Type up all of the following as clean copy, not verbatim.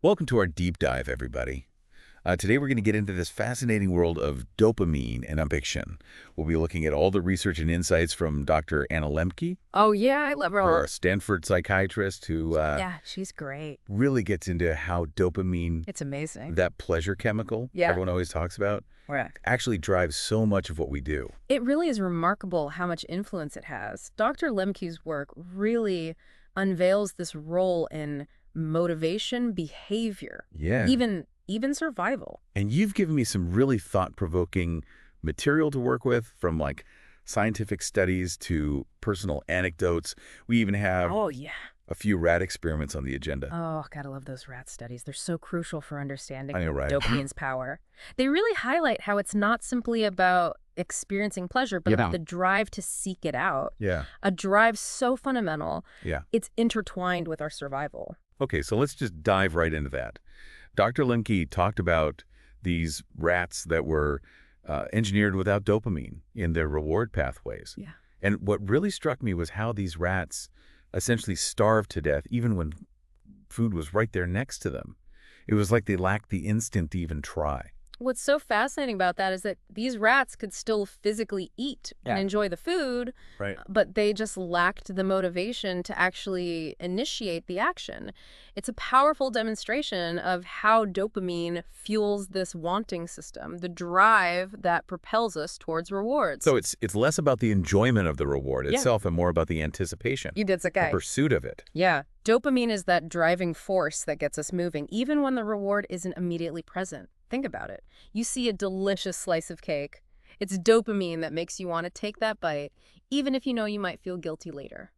Welcome to our deep dive, everybody. Today we're going to get into this fascinating world of dopamine and addiction. We'll be looking at all the research and insights from Dr. Anna Lembke, Oh, yeah, I love her. a Stanford psychiatrist who Yeah, she's great. really gets into how dopamine, It's amazing. that pleasure chemical Yeah. everyone always talks about, Right. actually drives so much of what we do. It really is remarkable how much influence it has. Dr. Lemke's work really unveils this role in motivation, behavior, Yeah. even survival. And you've given me some really thought-provoking material to work with, from like scientific studies to personal anecdotes. We even have Oh, yeah. a few rat experiments on the agenda. Oh, gotta love those rat studies. They're so crucial for understanding I know, right? dopamine's power. They really highlight how it's not simply about experiencing pleasure, but Yeah. the drive to seek it out. Yeah, A drive so fundamental, yeah. it's intertwined with our survival. Okay, so let's just dive right into that. Dr. Lembke talked about these rats that were engineered without dopamine in their reward pathways. Yeah. And what really struck me was how these rats essentially starved to death even when food was right there next to them. It was like they lacked the instinct to even try. What's so fascinating about that is that these rats could still physically eat and Yeah. enjoy the food, Right. but they just lacked the motivation to actually initiate the action. It's a powerful demonstration of how dopamine fuels this wanting system, the drive that propels us towards rewards. So it's less about the enjoyment of the reward Yeah. itself and more about the anticipation, You did, the Sakai. pursuit of it. Yeah. Dopamine is that driving force that gets us moving, even when the reward isn't immediately present. Think about it. You see a delicious slice of cake. It's dopamine that makes you want to take that bite, even if you know you might feel guilty later.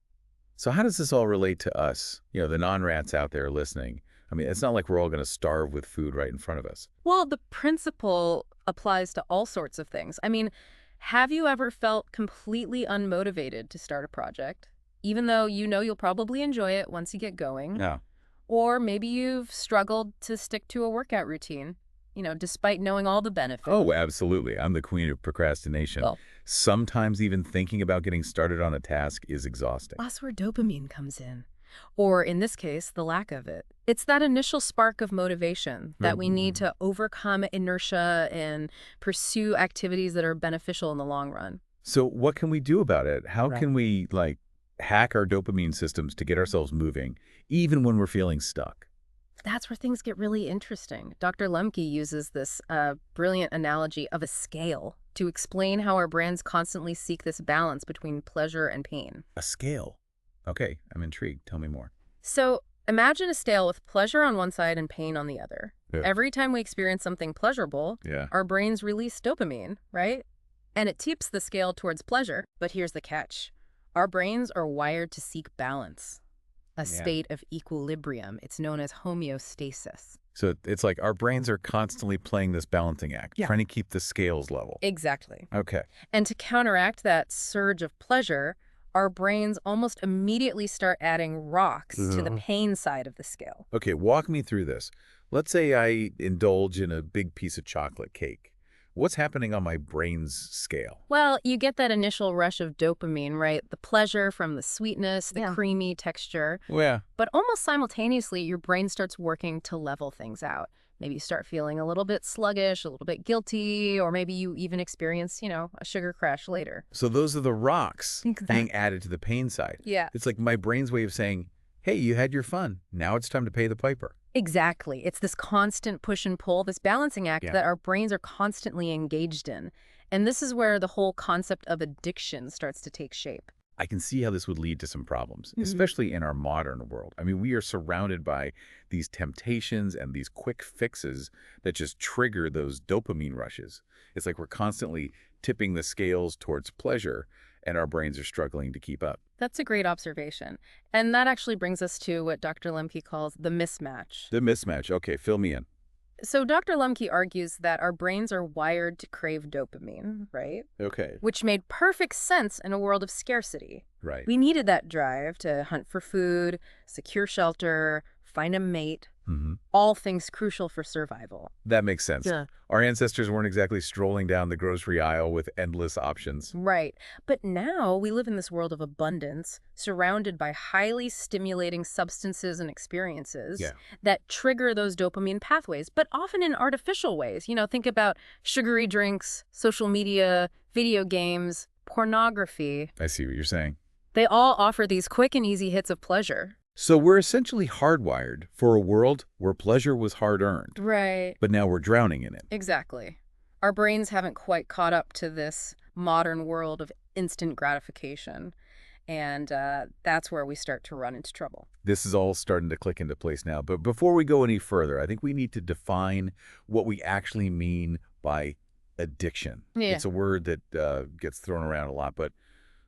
So how does this all relate to us, the non-rats out there listening? I mean, it's not like we're all going to starve with food right in front of us. Well, the principle applies to all sorts of things. I mean, have you ever felt completely unmotivated to start a project, even though you know you'll probably enjoy it once you get going? No. Or maybe you've struggled to stick to a workout routine, despite knowing all the benefits. Oh, absolutely. I'm the queen of procrastination. Well, Sometimes even thinking about getting started on a task is exhausting. that's where dopamine comes in. Or in this case, the lack of it. It's that initial spark of motivation that we need to overcome inertia and pursue activities that are beneficial in the long run. So what can we do about it? How Right. can we, hack our dopamine systems to get ourselves moving, even when we're feeling stuck? That's where things get really interesting. Dr. Lemke uses this brilliant analogy of a scale to explain how our brains constantly seek this balance between pleasure and pain. A scale. Okay, I'm intrigued. Tell me more. So imagine a scale with pleasure on one side and pain on the other. Yeah. Every time we experience something pleasurable, Yeah. our brains release dopamine, right? And it tips the scale towards pleasure. But here's the catch. Our brains are wired to seek balance, a Yeah. state of equilibrium. It's known as homeostasis. So it's like our brains are constantly playing this balancing act, Yeah. trying to keep the scales level. Exactly. Okay. And to counteract that surge of pleasure, our brains almost immediately start adding rocks to the pain side of the scale. Okay, walk me through this. Let's say I indulge in a big piece of chocolate cake. What's happening on my brain's scale? Well, you get that initial rush of dopamine, right? The pleasure from the sweetness, the creamy texture. Yeah. But almost simultaneously, your brain starts working to level things out. Maybe you start feeling a little bit sluggish, a little bit guilty, or maybe you even experience, a sugar crash later. So those are the rocks Exactly. being added to the pain side. Yeah. It's like my brain's way of saying, hey, you had your fun. Now it's time to pay the piper. Exactly. It's this constant push and pull, this balancing act Yeah. that our brains are constantly engaged in. And this is where the whole concept of addiction starts to take shape. I can see how this would lead to some problems, Mhm. especially in our modern world. I mean, we are surrounded by these temptations and these quick fixes that just trigger those dopamine rushes. It's like we're constantly tipping the scales towards pleasure, and our brains are struggling to keep up. That's a great observation. And that actually brings us to what Dr. Lemke calls the mismatch. The mismatch. Okay, fill me in. So Dr. Lemke argues that our brains are wired to crave dopamine, right? Okay, Which made perfect sense in a world of scarcity. right. We needed that drive to hunt for food, secure shelter, find a mate. Hmm. All things crucial for survival. That makes sense. Yeah. Our ancestors weren't exactly strolling down the grocery aisle with endless options. Right. But now we live in this world of abundance, surrounded by highly stimulating substances and experiences Yeah. that trigger those dopamine pathways, but often in artificial ways. Think about sugary drinks, social media, video games, pornography. I see what you're saying. They all offer these quick and easy hits of pleasure. So we're essentially hardwired for a world where pleasure was hard-earned, Right. but now we're drowning in it. Exactly. Our brains haven't quite caught up to this modern world of instant gratification. And that's where we start to run into trouble. This is all starting to click into place now. But before we go any further, I think we need to define what we actually mean by addiction. Yeah. It's a word that gets thrown around a lot, but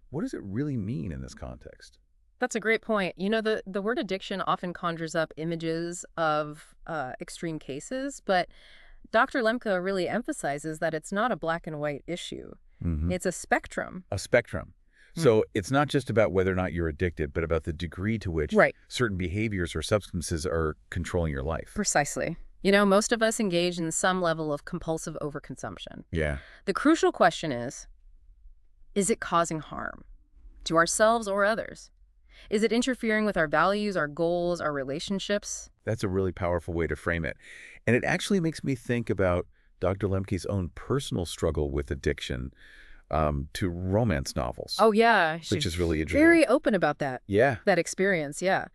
what does it really mean in this context? That's a great point. The word addiction often conjures up images of extreme cases, but Dr. Lemke really emphasizes that it's not a black and white issue. Hmm. It's a spectrum. A spectrum. So it's not just about whether or not you're addicted, but about the degree to which Right. certain behaviors or substances are controlling your life. Precisely. Most of us engage in some level of compulsive overconsumption. Yeah. The crucial question is it causing harm to ourselves or others? Is it interfering with our values, our goals, our relationships? That's a really powerful way to frame it. And it actually makes me think about Dr. Lemke's own personal struggle with addiction to romance novels. Oh, yeah. Which is really interesting. Very open about that. Yeah. That experience, yeah.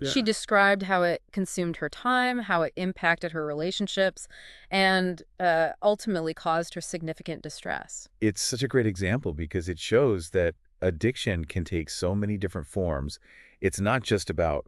She described how it consumed her time, how it impacted her relationships, and ultimately caused her significant distress. It's such a great example because it shows that addiction can take so many different forms. It's not just about,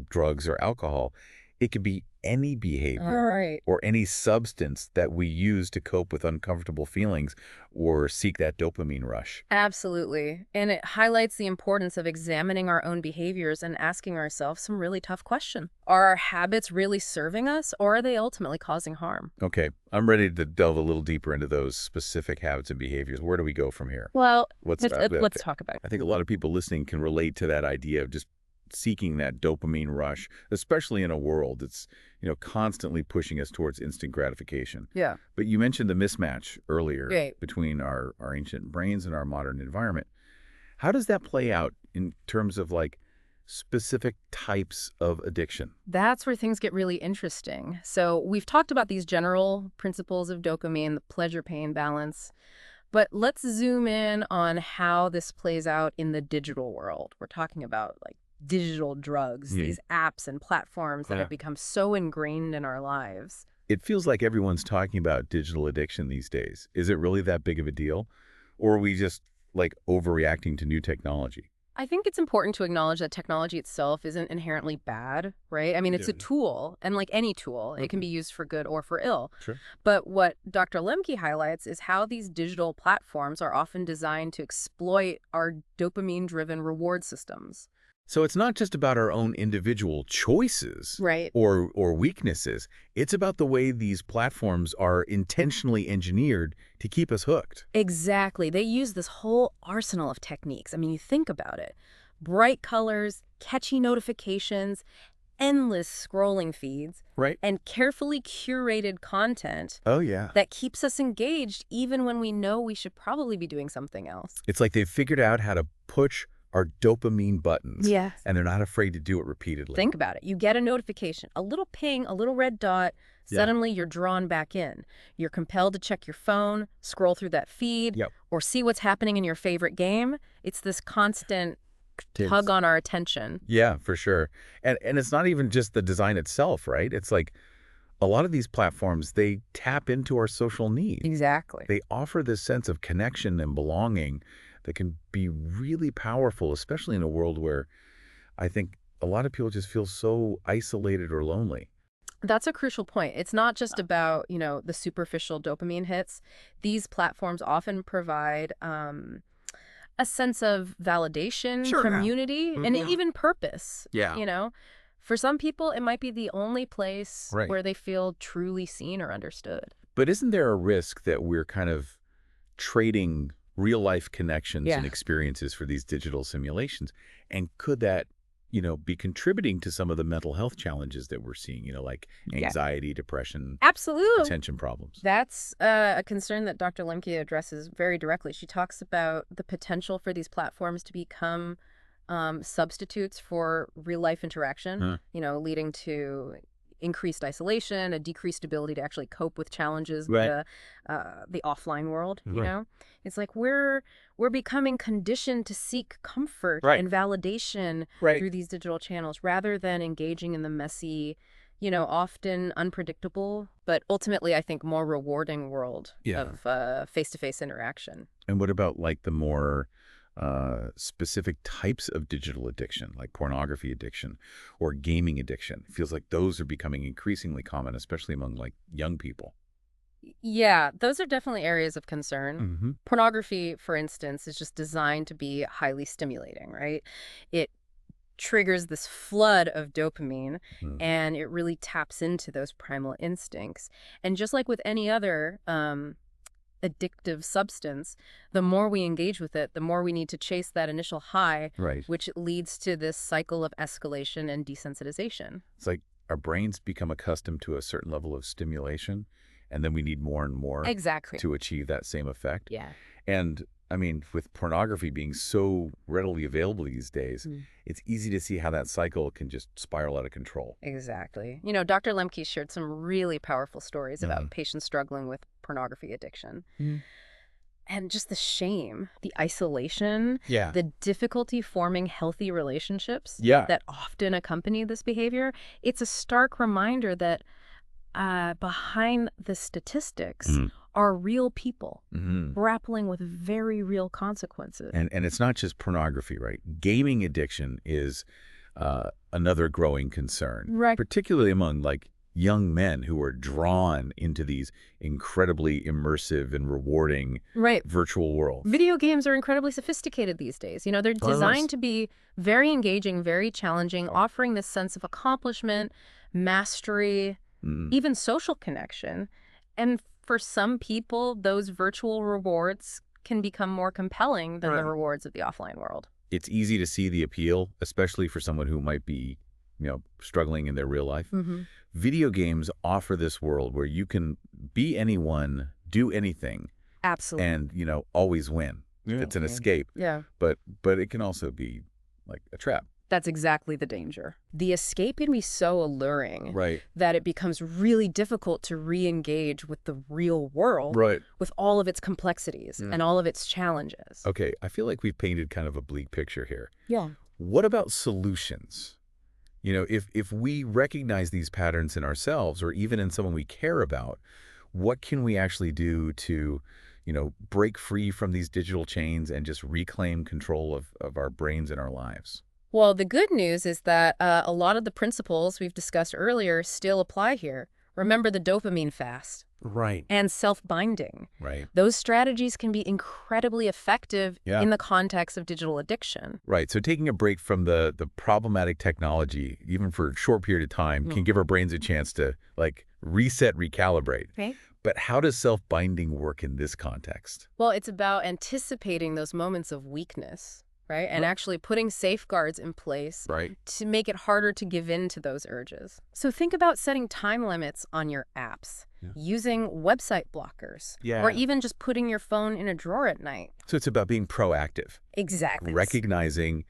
drugs or alcohol. It could be any behavior Right. or any substance that we use to cope with uncomfortable feelings or seek that dopamine rush. Absolutely. And it highlights the importance of examining our own behaviors and asking ourselves some really tough questions. Are our habits really serving us, or are they ultimately causing harm? Okay, I'm ready to delve a little deeper into those specific habits and behaviors. Where do we go from here? Well, Let's let's talk about it. I think a lot of people listening can relate to that idea of just seeking that dopamine rush, especially in a world that's, constantly pushing us towards instant gratification. Yeah. But you mentioned the mismatch earlier Right. between our ancient brains and our modern environment. How does that play out in terms of specific types of addiction? That's where things get really interesting. So we've talked about these general principles of dopamine, the pleasure-pain balance. But let's zoom in on how this plays out in the digital world. We're talking about digital drugs, Yeah. these apps and platforms that Yeah. have become so ingrained in our lives. It feels like everyone's talking about digital addiction these days. Is it really that big of a deal? Or are we just overreacting to new technology? I think it's important to acknowledge that technology itself isn't inherently bad, right? I mean, it's a tool, and like any tool, it can be used for good or for ill. Sure. But what Dr. Lemke highlights is how these digital platforms are often designed to exploit our dopamine-driven reward systems. So it's not just about our own individual choices Right. or weaknesses. It's about the way these platforms are intentionally engineered to keep us hooked. Exactly. They use this whole arsenal of techniques. I mean, you think about it. Bright colors, catchy notifications, endless scrolling feeds, Right. and carefully curated content Oh, yeah. that keeps us engaged even when we know we should probably be doing something else. It's like they've figured out how to push our dopamine buttons. Yes. And they're not afraid to do it repeatedly. Think about it. You get a notification, a little ping, a little red dot. Yeah. Suddenly you're drawn back in. You're compelled to check your phone, scroll through that feed, Yep. or see what's happening in your favorite game. It's this constant tug on our attention. Yeah, for sure. And it's not even just the design itself, right? It's like a lot of these platforms, they tap into our social needs. Exactly. They offer this sense of connection and belonging that can be really powerful, especially in a world where I think a lot of people just feel so isolated or lonely. That's a crucial point. It's not just about, the superficial dopamine hits. These platforms often provide a sense of validation, Sure, yeah. community, and even purpose. Yeah. For some people, it might be the only place Right. where they feel truly seen or understood. But isn't there a risk that we're kind of trading real-life connections Yeah. and experiences for these digital simulations? And could that, be contributing to some of the mental health challenges that we're seeing, like Yeah. anxiety, depression, Absolutely. attention problems. That's a concern that Dr. Lemke addresses very directly. She talks about the potential for these platforms to become substitutes for real-life interaction, Huh. leading to increased isolation, a decreased ability to actually cope with challenges in Right. the offline world, Right. It's like we're becoming conditioned to seek comfort Right. and validation Right. through these digital channels rather than engaging in the messy, often unpredictable, but ultimately, I think, more rewarding world Yeah. of face-to-face interaction. And what about like the more specific types of digital addiction, like pornography addiction or gaming addiction? It feels like those are becoming increasingly common, especially among like young people. Yeah, those are definitely areas of concern. Mm-hmm. Pornography, for instance, is just designed to be highly stimulating, right? It triggers this flood of dopamine and it really taps into those primal instincts. And just like with any other addictive substance, the more we engage with it, the more we need to chase that initial high, Right. which leads to this cycle of escalation and desensitization. It's like our brains become accustomed to a certain level of stimulation, and then we need more and more Exactly. to achieve that same effect. Yeah. And I mean, with pornography being so readily available these days, it's easy to see how that cycle can just spiral out of control. Exactly. Dr. Lemke shared some really powerful stories about patients struggling with pornography addiction. And just the shame, the isolation, Yeah. the difficulty forming healthy relationships Yeah. that often accompany this behavior. It's a stark reminder that behind the statistics are real people grappling with very real consequences. And it's not just pornography, right? Gaming addiction is another growing concern, Right. particularly among like young men who are drawn into these incredibly immersive and rewarding Right. virtual worlds. Video games are incredibly sophisticated these days. They're designed to be very engaging, very challenging, offering this sense of accomplishment, mastery, even social connection. And for some people, those virtual rewards can become more compelling than the rewards of the offline world. It's easy to see the appeal, especially for someone who might be, struggling in their real life. Video games offer this world where you can be anyone, do anything, Absolutely. and, always win. It's an escape. Yeah. But it can also be like a trap. That's exactly the danger. The escape can be so alluring Right. that it becomes really difficult to re-engage with the real world Right. with all of its complexities and all of its challenges. Okay, I feel like we've painted kind of a bleak picture here. Yeah. What about solutions? If we recognize these patterns in ourselves or even in someone we care about, what can we actually do to, break free from these digital chains and just reclaim control of our brains and our lives? Well, the good news is that a lot of the principles we've discussed earlier still apply here. Remember the dopamine fast Right. and self-binding. Right. Those strategies can be incredibly effective Yeah. in the context of digital addiction. Right. So taking a break from the problematic technology, even for a short period of time, can give our brains a chance to like reset, recalibrate. Right. But how does self-binding work in this context? Well, it's about anticipating those moments of weakness, right? And actually putting safeguards in place Right. to make it harder to give in to those urges. So think about setting time limits on your apps, using website blockers, or even just putting your phone in a drawer at night. So it's about being proactive, Exactly. recognizing,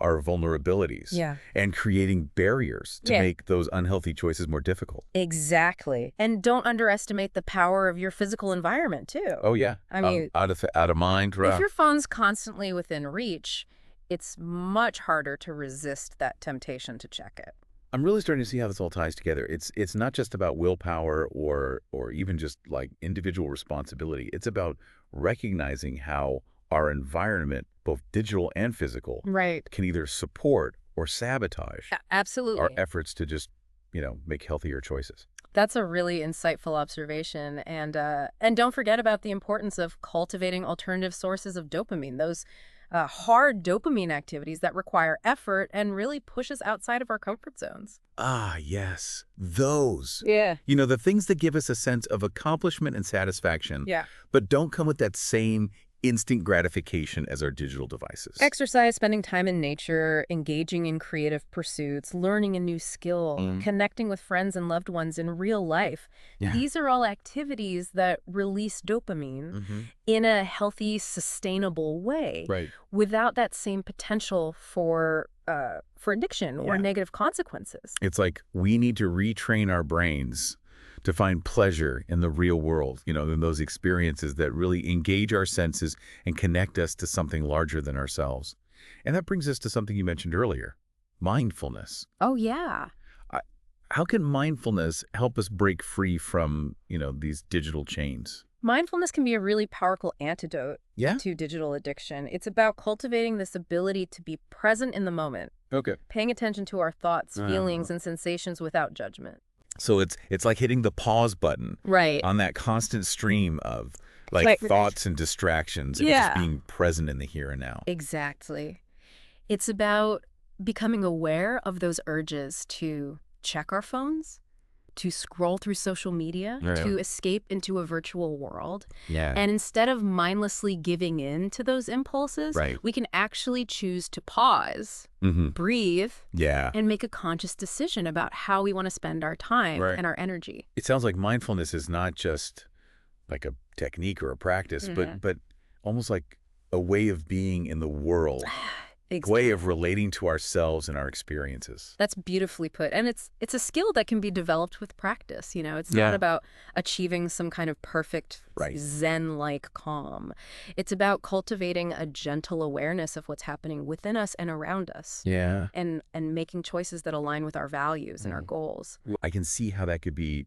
our vulnerabilities and creating barriers to make those unhealthy choices more difficult. Exactly. And don't underestimate the power of your physical environment, too. Oh, yeah. I mean, out of mind. if your phone's constantly within reach, it's much harder to resist that temptation to check it. I'm really starting to see how this all ties together. It's not just about willpower or even just like individual responsibility. It's about recognizing how our environment, both digital and physical, can either support or sabotage Absolutely. our efforts to just, make healthier choices. That's a really insightful observation. And don't forget about the importance of cultivating alternative sources of dopamine, those hard dopamine activities that require effort and really push us outside of our comfort zones. Ah, yes. Those. Yeah. The things that give us a sense of accomplishment and satisfaction, but don't come with that same instant gratification as our digital devices. Exercise, spending time in nature, engaging in creative pursuits, learning a new skill, connecting with friends and loved ones in real life. Yeah. These are all activities that release dopamine Mm-hmm. in a healthy, sustainable way Right. without that same potential for addiction or Yeah. negative consequences. It's like we need to retrain our brains to find pleasure in the real world, in those experiences that really engage our senses and connect us to something larger than ourselves. And that brings us to something you mentioned earlier, mindfulness. Oh, yeah. I- How can mindfulness help us break free from, these digital chains? Mindfulness can be a really powerful antidote Yeah? to digital addiction. It's about cultivating this ability to be present in the moment, Okay. paying attention to our thoughts, feelings, and sensations without judgment. So it's like hitting the pause button Right. on that constant stream of Like- thoughts and distractions and just being present in the here and now. Exactly. It's about becoming aware of those urges to check our phones, to scroll through social media, Right. to escape into a virtual world. Yeah. And instead of mindlessly giving in to those impulses, Right. we can actually choose to pause, Mm-hmm. breathe, Yeah. and make a conscious decision about how we want to spend our time Right. and our energy. It sounds like mindfulness is not just like a technique or a practice, but almost like a way of being in the world, a way of relating to ourselves and our experiences. That's beautifully put. And it's a skill that can be developed with practice. It's Yeah. not about achieving some kind of perfect Right. Zen-like calm. It's about cultivating a gentle awareness of what's happening within us and around us. Yeah. And making choices that align with our values and our goals. I can see how that could be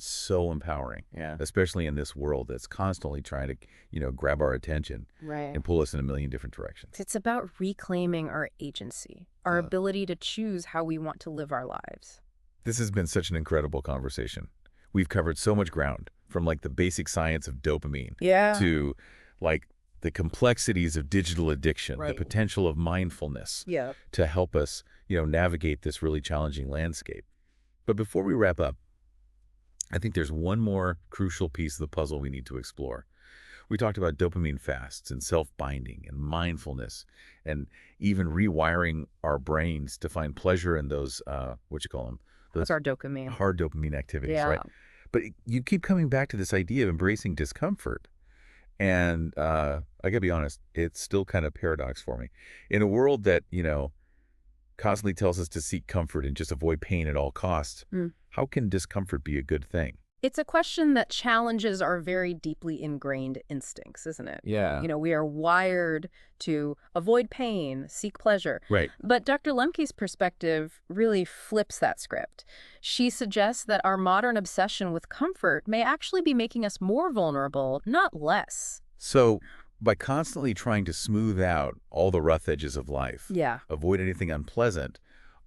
so empowering, especially in this world that's constantly trying to, grab our attention Right. and pull us in a million different directions. It's about reclaiming our agency, our ability to choose how we want to live our lives. This has been such an incredible conversation. We've covered so much ground, from the basic science of dopamine to the complexities of digital addiction, the Right. potential of mindfulness Yeah. to help us, navigate this really challenging landscape. But before we wrap up, I think there's one more crucial piece of the puzzle we need to explore. We talked about dopamine fasts and self-binding and mindfulness and even rewiring our brains to find pleasure in those, what you call them? Those That's our dopamine. hard dopamine activities, Yeah. right? But you keep coming back to this idea of embracing discomfort. And I gotta be honest, it's still kind of paradox for me. In a world that, constantly tells us to seek comfort and just avoid pain at all costs, how can discomfort be a good thing? It's a question that challenges our very deeply ingrained instincts, isn't it? Yeah. We are wired to avoid pain, seek pleasure. Right. But Dr. Lemke's perspective really flips that script. She suggests that our modern obsession with comfort may actually be making us more vulnerable, not less. So by constantly trying to smooth out all the rough edges of life, Yeah, avoid anything unpleasant,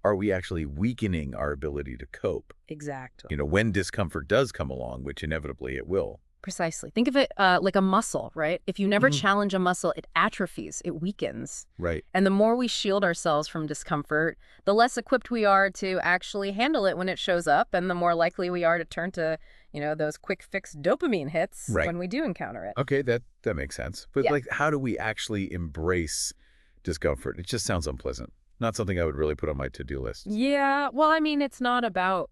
are we actually weakening our ability to cope? exactly. When discomfort does come along, which inevitably it will. Precisely. Think of it like a muscle, right? If you never challenge a muscle, it atrophies, it weakens. Right. And the more we shield ourselves from discomfort, the less equipped we are to actually handle it when it shows up, and the more likely we are to turn to, those quick fix dopamine hits when we do encounter it. Okay, that makes sense. But Yeah. how do we actually embrace discomfort? It just sounds unpleasant. Not something I would really put on my to-do list. Yeah, well, I mean, it's not about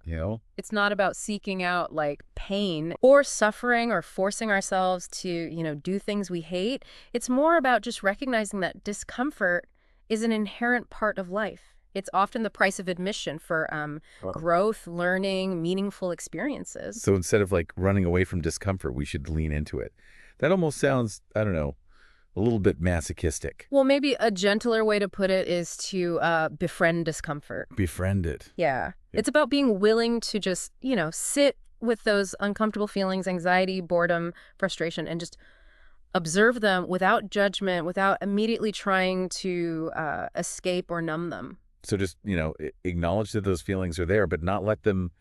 seeking out pain or suffering or forcing ourselves to, do things we hate. It's more about just recognizing that discomfort is an inherent part of life. It's often the price of admission for growth, learning, meaningful experiences. So instead of running away from discomfort, we should lean into it. That almost sounds, I don't know, a little bit masochistic. Well, maybe a gentler way to put it is to befriend discomfort. Befriend it. Yeah. It's about being willing to just, sit with those uncomfortable feelings, anxiety, boredom, frustration, and just observe them without judgment, without immediately trying to escape or numb them. So just, acknowledge that those feelings are there, but not let them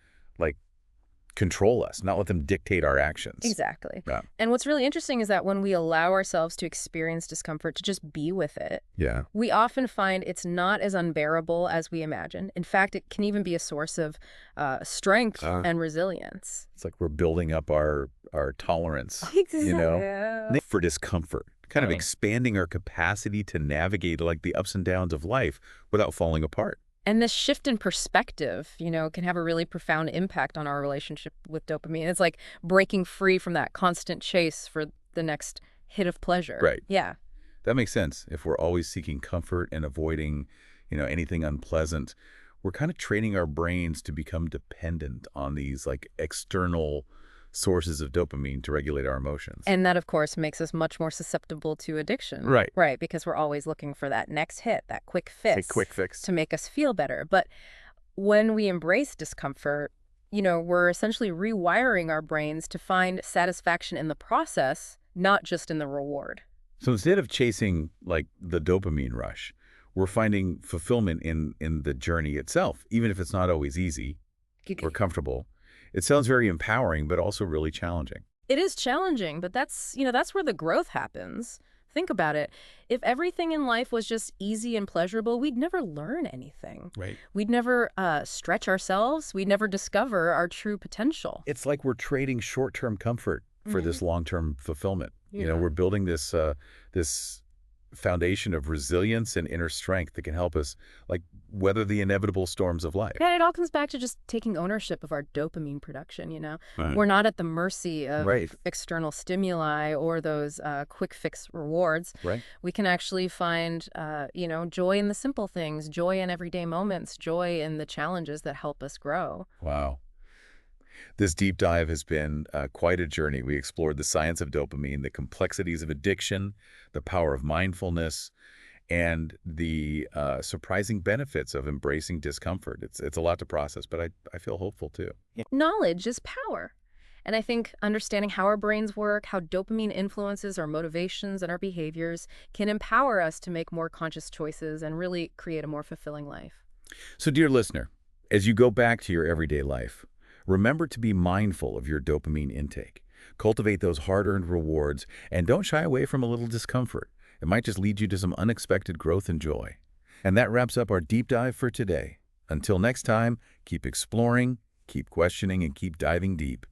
control us, not let them dictate our actions. Exactly. Yeah. And what's really interesting is that when we allow ourselves to experience discomfort, to just be with it, Yeah. we often find it's not as unbearable as we imagine. In fact, it can even be a source of strength and resilience. It's like we're building up our tolerance, Exactly. for discomfort. kind of funny. expanding our capacity to navigate like the ups and downs of life without falling apart. And this shift in perspective, can have a really profound impact on our relationship with dopamine. It's like breaking free from that constant chase for the next hit of pleasure. Right. Yeah. That makes sense. If we're always seeking comfort and avoiding, anything unpleasant, we're kind of training our brains to become dependent on these like external sources of dopamine to regulate our emotions. And that, of course, makes us much more susceptible to addiction. Right. Right, because we're always looking for that next hit, that quick Take fix quick fix. to make us feel better. But when we embrace discomfort, we're essentially rewiring our brains to find satisfaction in the process, not just in the reward. So instead of chasing like the dopamine rush, we're finding fulfillment in the journey itself, even if it's not always easy or comfortable. It sounds very empowering, but also really challenging. It is challenging, but that's where the growth happens. Think about it. If everything in life was just easy and pleasurable, we'd never learn anything. Right. We'd never stretch ourselves. We'd never discover our true potential. It's like we're trading short-term comfort for this long-term fulfillment. Yeah. We're building this foundation of resilience and inner strength that can help us like weather the inevitable storms of life. Yeah, it all comes back to just taking ownership of our dopamine production. Right. We're not at the mercy of Right. external stimuli or those quick fix rewards. Right. We can actually find, joy in the simple things, joy in everyday moments, joy in the challenges that help us grow. Wow. This deep dive has been quite a journey. We explored the science of dopamine, the complexities of addiction, the power of mindfulness, and the surprising benefits of embracing discomfort. It's a lot to process, but I feel hopeful too. Knowledge is power. And I think understanding how our brains work, how dopamine influences our motivations and our behaviors can empower us to make more conscious choices and really create a more fulfilling life. So dear listener, as you go back to your everyday life, remember to be mindful of your dopamine intake. Cultivate those hard-earned rewards, and don't shy away from a little discomfort. It might just lead you to some unexpected growth and joy. And that wraps up our deep dive for today. Until next time, keep exploring, keep questioning, and keep diving deep.